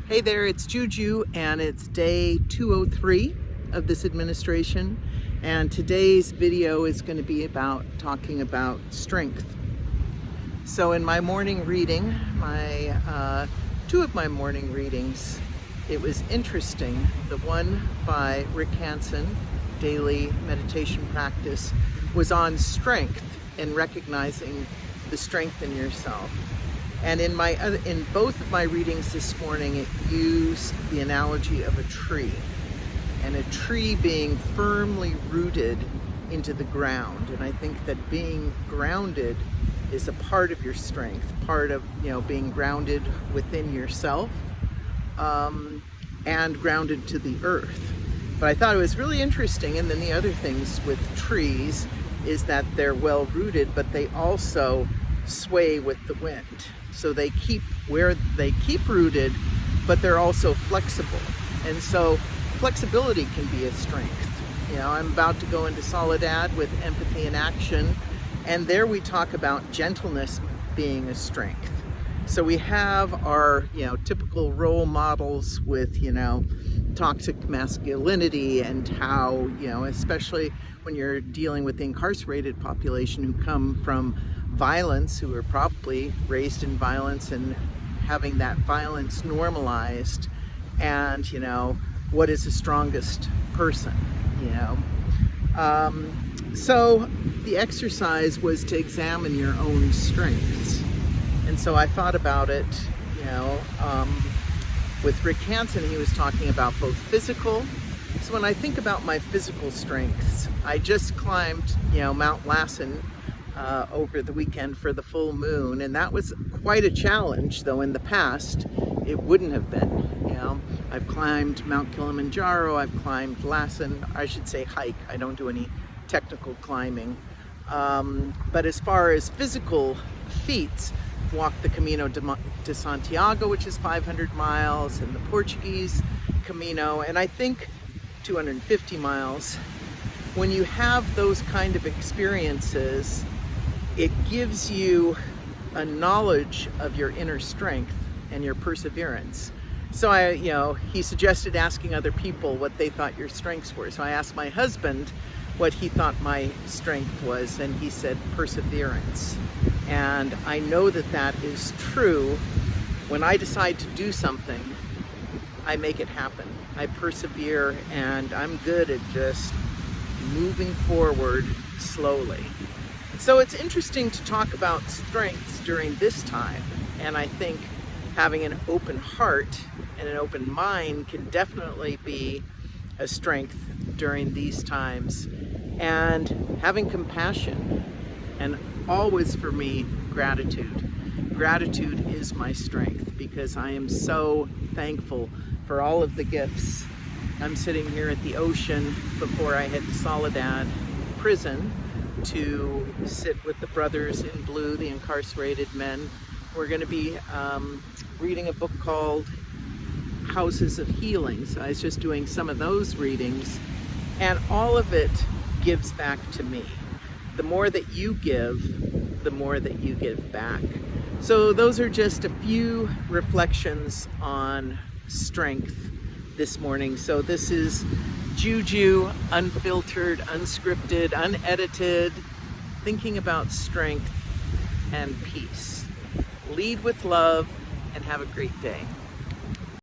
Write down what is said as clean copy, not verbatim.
Hey there, it's Juju, and it's day 203 of this administration. And today's video is going to be talking about strength. So in my morning reading, two of my morning readings, it was interesting. The one by Rick Hanson, Daily Meditation Practice, was on strength and recognizing the strength in yourself. And in both of my readings this morning, it used the analogy of a tree, and a tree being firmly rooted into the ground. And I think that being grounded is a part of your strength, part of being grounded within yourself, and grounded to the earth. But I thought it was really interesting. And then the other things with trees is that they're well rooted, but they also sway with the wind. So they keep rooted, but they're also flexible. And so flexibility can be a strength. I'm about to go into Soledad with Empathy in Action, and there we talk about gentleness being a strength. So we have our typical role models with toxic masculinity, and how especially when you're dealing with the incarcerated population who come from violence, who are probably raised in violence and having that violence normalized, and what is the strongest person. So the exercise was to examine your own strengths. And so I thought about it, with Rick Hanson, he was talking about both physical. So when I think about my physical strengths, I just climbed Mount Lassen over the weekend for the full moon, and that was quite a challenge, though in the past it wouldn't have been. I've climbed Mount Kilimanjaro, I've climbed Lassen, I should say hike, I don't do any technical climbing. But as far as physical feats, I've walked the Camino de Santiago, which is 500 miles, and the Portuguese Camino, and I think 250 miles. When you have those kind of experiences, it gives you a knowledge of your inner strength and your perseverance. So he suggested asking other people what they thought your strengths were. So I asked my husband what he thought my strength was, and he said perseverance. And I know that that is true. When I decide to do something, I make it happen. I persevere, and I'm good at just moving forward slowly. So it's interesting to talk about strengths during this time, and I think having an open heart and an open mind can definitely be a strength during these times. And having compassion, and always for me, gratitude. Gratitude is my strength, because I am so thankful for all of the gifts. I'm sitting here at the ocean before I head to Soledad prison to sit with the brothers in blue, the incarcerated men. We're going to be reading a book called Houses of Healing. So I was just doing some of those readings, and all of it gives back to me. The more that you give, the more that you give back. So those are just a few reflections on strength this morning. So this is Juju, unfiltered, unscripted, unedited, thinking about strength and peace. Lead with love, and have a great day.